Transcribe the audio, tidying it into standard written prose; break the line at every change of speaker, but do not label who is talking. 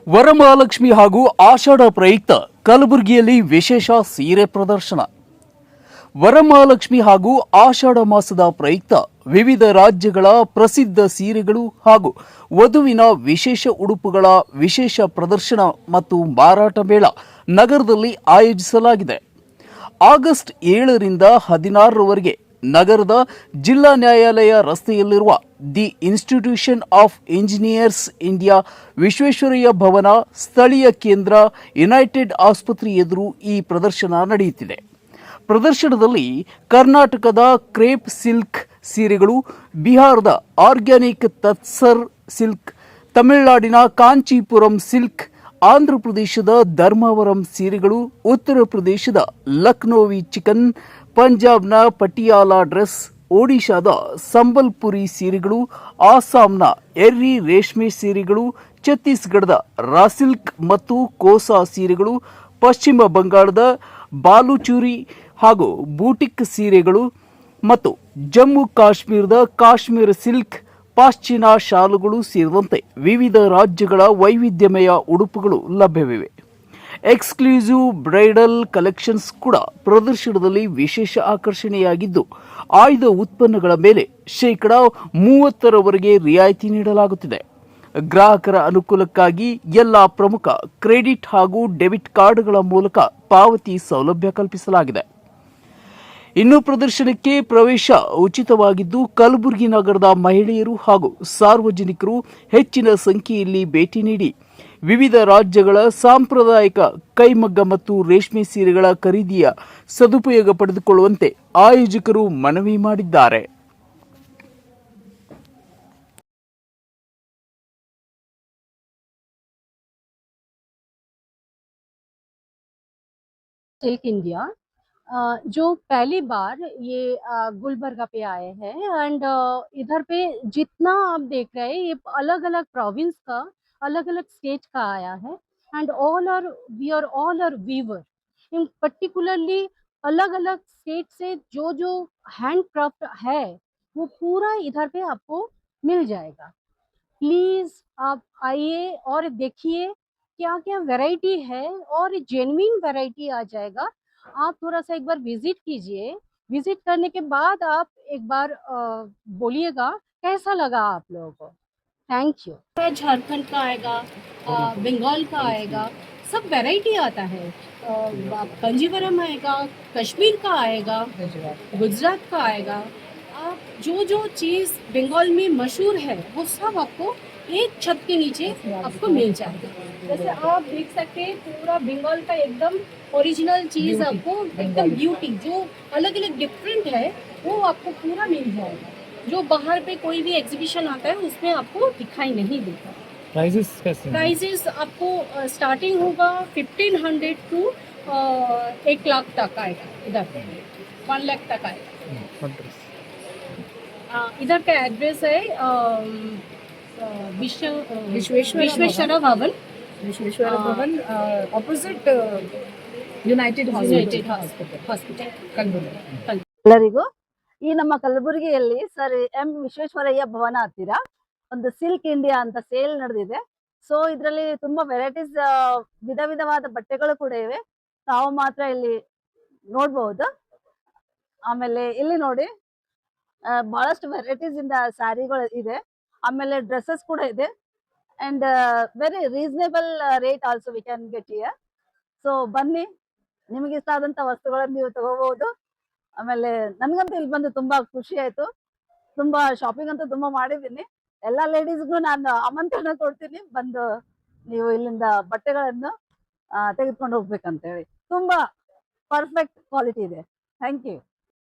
ವರಮಹಾಲಕ್ಷ್ಮಿ ಹಾಗೂ ಆಷಾಢ ಪ್ರಯುಕ್ತ ಕಲಬುರಗಿಯಲ್ಲಿ ವಿಶೇಷ ಸೀರೆ ಪ್ರದರ್ಶನ. ವರಮಹಾಲಕ್ಷ್ಮಿ ಹಾಗೂ ಆಷಾಢ ಮಾಸದ ಪ್ರಯುಕ್ತ ವಿವಿಧ ರಾಜ್ಯಗಳ ಪ್ರಸಿದ್ಧ ಸೀರೆಗಳು ಹಾಗೂ ವಧುವಿನ ವಿಶೇಷ ಉಡುಪುಗಳ ವಿಶೇಷ ಪ್ರದರ್ಶನ ಮತ್ತು ಮಾರಾಟ ಮೇಳ ನಗರದಲ್ಲಿ ಆಯೋಜಿಸಲಾಗಿದೆ. ಆಗಸ್ಟ್ 7ರಿಂದ 16ರವರೆಗೆ ನಗರದ ಜಿಲ್ಲಾ ನ್ಯಾಯಾಲಯ ರಸ್ತೆಯಲ್ಲಿರುವ the institution of engineers India Visvesvaraya ಭವನ ಸ್ಥಳೀಯ ಕೇಂದ್ರ ಯುನೈಟೆಡ್ ಆಸ್ಪತ್ರೆ ಎದುರು ಈ ಪ್ರದರ್ಶನ ನಡೆಯುತ್ತಿದೆ. ಪ್ರದರ್ಶನದಲ್ಲಿ ಕರ್ನಾಟಕದ ಕ್ರೇಪ್ ಸಿಲ್ಕ್ ಸೀರೆಗಳು, ಬಿಹಾರದ ಆರ್ಗ್ಯಾನಿಕ್ ತತ್ಸರ್ ಸಿಲ್ಕ್, ತಮಿಳುನಾಡಿನ ಕಾಂಚೀಪುರಂ ಸಿಲ್ಕ್, ಆಂಧ್ರ ಪ್ರದೇಶದ ಧರ್ಮಾವರಂ ಸೀರೆಗಳು, ಉತ್ತರ ಪ್ರದೇಶದ ಲಕ್ನೋವಿ ಚಿಕನ್, ಪಂಜಾಬ್ನ ಪಟಿಯಾಲಾ ಡ್ರೆಸ್, ಒಡಿಶಾದ ಸಂಬಲ್ಪುರಿ ಸೀರೆಗಳು, ಆಸಾಂನ ಎರ್ರಿ ರೇಷ್ಮೆ ಸೀರೆಗಳು, ಛತ್ತೀಸ್ಗಢದ ರಾಸಿಲ್ಕ್ ಮತ್ತು ಕೋಸಾ ಸೀರೆಗಳು, ಪಶ್ಚಿಮ ಬಂಗಾಳದ ಬಾಲುಚೂರಿ ಹಾಗೂ ಬೂಟಿಕ್ ಸೀರೆಗಳು ಮತ್ತು ಜಮ್ಮು ಕಾಶ್ಮೀರದ ಕಾಶ್ಮೀರ ಸಿಲ್ಕ್, ಪಾಶ್ಚಿನಾ ಶಾಲುಗಳು ಸೇರಿದಂತೆ ವಿವಿಧ ರಾಜ್ಯಗಳ ವೈವಿಧ್ಯಮಯ ಉಡುಪುಗಳು ಲಭ್ಯವಿವೆ. ಎಕ್ಸ್ಕ್ಲೂಸಿವ್ ಬ್ರೈಡಲ್ ಕಲೆಕ್ಷನ್ಸ್ ಕೂಡ ಪ್ರದರ್ಶನದಲ್ಲಿ ವಿಶೇಷ ಆಕರ್ಷಣೆಯಾಗಿದ್ದು, ಆಯ್ದ ಉತ್ಪನ್ನಗಳ ಮೇಲೆ 30% ರಿಯಾಯಿತಿ ನೀಡಲಾಗುತ್ತಿದೆ. ಗ್ರಾಹಕರ ಅನುಕೂಲಕ್ಕಾಗಿ ಎಲ್ಲ ಪ್ರಮುಖ ಕ್ರೆಡಿಟ್ ಹಾಗೂ ಡೆಬಿಟ್ ಕಾರ್ಡ್ಗಳ ಮೂಲಕ ಪಾವತಿ ಸೌಲಭ್ಯ ಕಲ್ಪಿಸಲಾಗಿದೆ. ಇನ್ನು ಪ್ರದರ್ಶನಕ್ಕೆ ಪ್ರವೇಶ ಉಚಿತವಾಗಿದ್ದು, ಕಲಬುರಗಿ ನಗರದ ಮಹಿಳೆಯರು ಹಾಗೂ ಸಾರ್ವಜನಿಕರು ಹೆಚ್ಚಿನ ಸಂಖ್ಯೆಯಲ್ಲಿ ಭೇಟಿ ನೀಡಿ ವಿವಿಧ ರಾಜ್ಯಗಳ ಸಾಂಪ್ರದಾಯಿಕ ಕೈಮಗ್ಗ ಮತ್ತು ರೇಷ್ಮೆ ಸೀರೆಗಳ ಖರೀದಿಯ ಸದುಪಯೋಗ ಪಡೆದುಕೊಳ್ಳುವಂತೆ ಆಯೋಜಕರು ಮನವಿ ಮಾಡಿದ್ದಾರೆ.
सिल्क इंडिया जो पहली बार ये गुलबर्गा पे आए हैं एंड इधर पे जितना आप देख रहे हैं ये अलग अलग प्रोविंस का अलग अलग स्टेट का आया है and all are weaver in particularly अलग अलग स्टेट से जो जो हैंड क्राफ्ट है वो पूरा इधर पे आपको मिल जाएगा. प्लीज आप आइए और देखिए क्या क्या वैरायटी है और जेन्युइन वैरायटी आ जाएगा. आप थोड़ा सा एक बार विजिट कीजिए. विजिट करने के बाद आप एक बार बोलिएगा कैसा लगा आप लोगों को. Thank you. झारखंड का आएगा, बंगाल का आएगा, सब वैरायटी आता है. कंजीवरम आएगा, कश्मीर का आएगा, गुजरात का आएगा. आप जो जो चीज़ बंगाल में मशहूर है वो सब आपको एक छत के नीचे आपको मिल जाएगा. जैसे आप देख सकते हैं पूरा बंगाल का एकदम ओरिजिनल चीज़ आपको एकदम ब्यूटी जो अलग अलग डिफरेंट है वो आपको पूरा मिल जाएगा. जो बाहर पे कोई भी एग्जीबिशन आता है उसमें आपको दिखाई नहीं देता.
प्राइजेस कैसे?
प्राइजेस आपको स्टार्टिंग होगा 1500 टू 1 लाख तक आएगा. इधर 1 लाख तक आएगा. इधर का एड्रेस है विश्वेश्वरा भवन.
विश्वेश्वर भवन ऑपोजिट ಯುನೈಟೆಡ್
ಹಾಸ್ಪಿಟಲ್
ಕಲಬುರಗಿ.
ಎಲ್ಲರಿಗೂ ಈ ನಮ್ಮ ಕಲಬುರಗಿಯಲ್ಲಿ ಸರ್ ಎಂ ವಿಶ್ವೇಶ್ವರಯ್ಯ ಭವನ ಹತ್ತಿರ ಒಂದು ಸಿಲ್ಕ್ ಇಂಡಿಯಾ ಅಂತ ಸೇಲ್ ನಡೆದಿದೆ. ಸೊ ಇದರಲ್ಲಿ ತುಂಬಾ ವೆರೈಟೀಸ್ ವಿಧ ವಿಧವಾದ ಬಟ್ಟೆಗಳು ಕೂಡ ಇವೆ. ತಾವು ಮಾತ್ರ ಇಲ್ಲಿ ನೋಡ್ಬಹುದು. ಆಮೇಲೆ ಇಲ್ಲಿ ನೋಡಿ ಬಹಳಷ್ಟು ವೆರೈಟೀಸ್ ಇಂದ ಸ್ಯಾರಿಗಳು ಇದೆ. ಆಮೇಲೆ ಡ್ರೆಸ್ಸಸ್ ಕೂಡ ಇದೆ and very reasonable rate also we can get here. So ಬನ್ನಿ, ನಿಮಗೆ ಇಷ್ಟ ಆದಂತ ವಸ್ತುಗಳನ್ನು ನೀವು ತಗೋಬಹುದು. ಆಮೇಲೆ ನನ್ಗಂತೂ ಇಲ್ಲಿ ಬಂದು ತುಂಬಾ ಖುಷಿ ಆಯ್ತು. ತುಂಬಾ ಶಾಪಿಂಗ್ ಅಂತೂ ತುಂಬಾ ಮಾಡಿದ್ದೀನಿ. ಎಲ್ಲಾ ಲೇಡೀಸ್ಗೂ ನಾನು ಆಮಂತ್ರಣ ಕೊಡ್ತೀನಿ, ಬಂದು ನೀವು ಇಲ್ಲಿಂದ ಬಟ್ಟೆಗಳನ್ನು ತೆಗೆದುಕೊಂಡು ಹೋಗ್ಬೇಕಂತ ಹೇಳಿ. ತುಂಬಾ ಪರ್ಫೆಕ್ಟ್ ಕ್ವಾಲಿಟಿ ಇದೆ. Thank you.